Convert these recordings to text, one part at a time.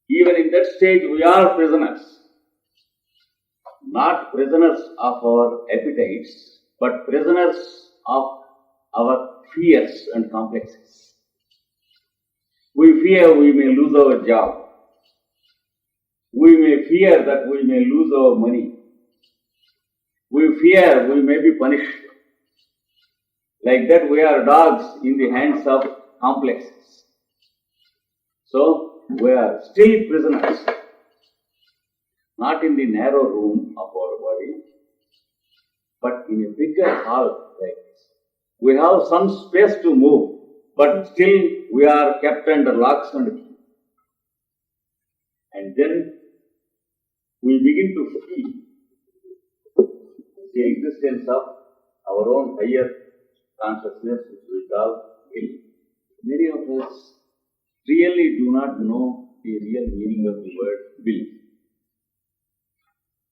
Even in that stage, we are prisoners. Not prisoners of our appetites, but prisoners of our fears and complexes. We fear we may lose our job. We may fear that we may lose our money. We fear we may be punished. Like that, we are dogs in the hands of complexes. So, we are still prisoners, not in the narrow room of our body, but in a bigger hall like this. We have some space to move, but still we are kept under locks and keys. And then we begin to feel the existence of our own higher consciousness, which we call will. Many of us really do not know the real meaning of the word will.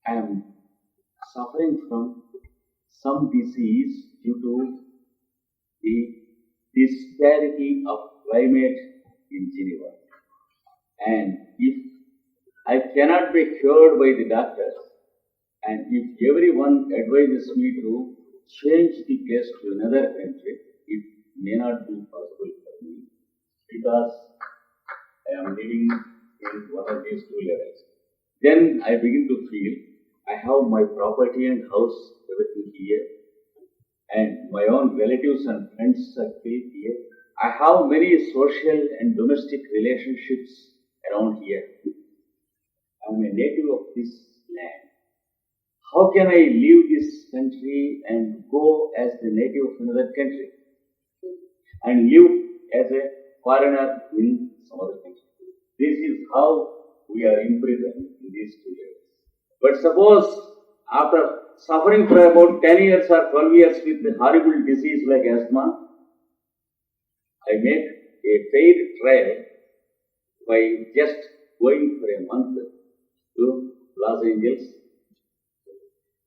I am suffering from some disease due to the disparity of climate in Geneva. And if I cannot be cured by the doctors, and if everyone advises me to change the place to another country, it may not be possible for me because I am living in one of these two levels. Then I begin to feel I have my property and house, everything here, and my own relatives and friends circle here. I have many social and domestic relationships around here. I am a native of this land. How can I leave this country and go as the native of another country and live as a foreigner in some other country? This is how we are imprisoned in these two levels. But suppose after suffering for about 10 years or 12 years with a horrible disease like asthma, I make a paid trial by just going for a month to Los Angeles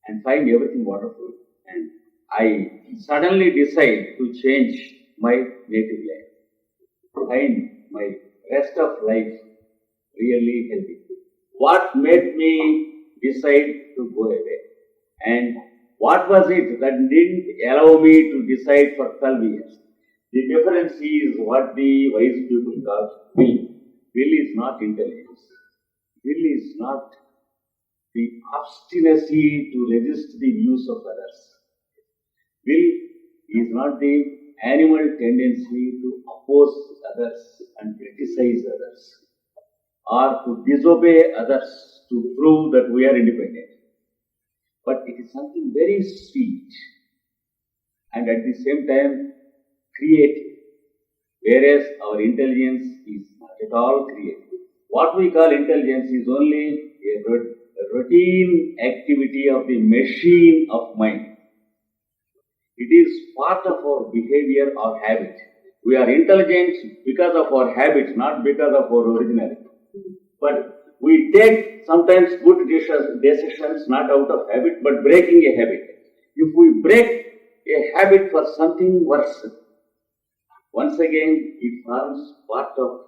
and find everything wonderful, and I suddenly decide to change my native land, find my rest of life really healthy. What made me decide to go away? And what was it that didn't allow me to decide for 12 years? The difference is what the wise people call will. Will is not intelligence. Will is not the obstinacy to resist the views of others. Will is not the animal tendency to oppose others and criticize others, or to disobey others to prove that we are independent. But it is something very sweet and at the same time creative, whereas our intelligence is not at all creative. What we call intelligence is only a routine activity of the machine of mind. It is part of our behavior or habit. We are intelligent because of our habits, not because of our originality. But we take sometimes good decisions not out of habit, but breaking a habit. If we break a habit for something worse, once again it forms part of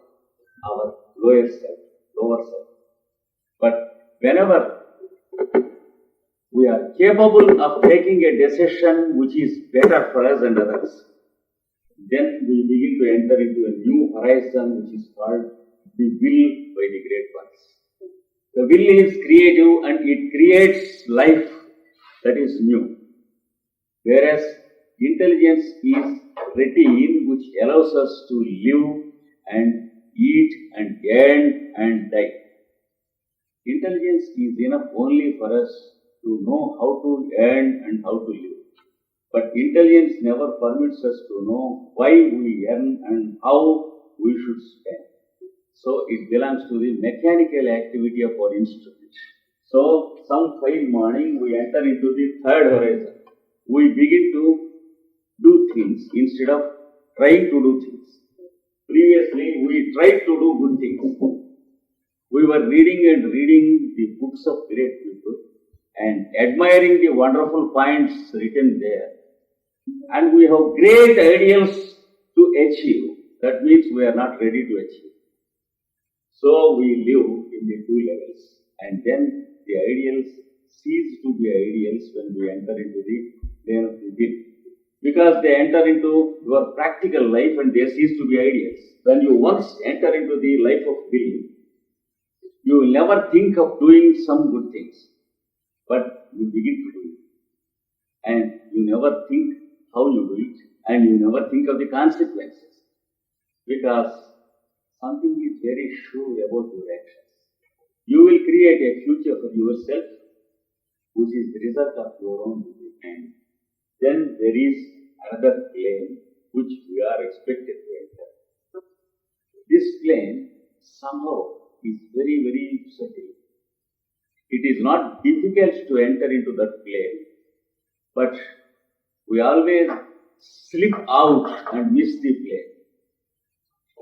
our lower self. But whenever we are capable of taking a decision which is better for us and others, then we begin to enter into a new horizon which is called the will by the great ones. The will is creative and it creates life that is new. Whereas intelligence is routine which allows us to live and eat and earn and die. Intelligence is enough only for us to know how to earn and how to live. But intelligence never permits us to know why we earn and how we should spend. So it belongs to the mechanical activity of our instrument. So some fine morning we enter into the third horizon. We begin to do things instead of trying to do things. Previously we tried to do good things. We were reading the books of great people and admiring the wonderful points written there. And we have great ideals to achieve. That means we are not ready to achieve. So we live in the two levels, and then the ideals cease to be ideals when we enter into the plane of the will. Because they enter into your practical life and they cease to be ideals. When you once enter into the life of will, you will never think of doing some good things, but you begin to do it. And you never think how you do it, and you never think of the consequences. Because something is very sure about your actions. You will create a future for yourself, which is the result of your own will. And then there is another plane which we are expected to enter. This plane somehow is very, very subtle. It is not difficult to enter into that plane, but we always slip out and miss the plane.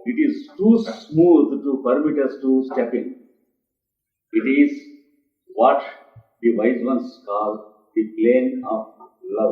It is too smooth to permit us to step in. It is what the wise ones call the plane of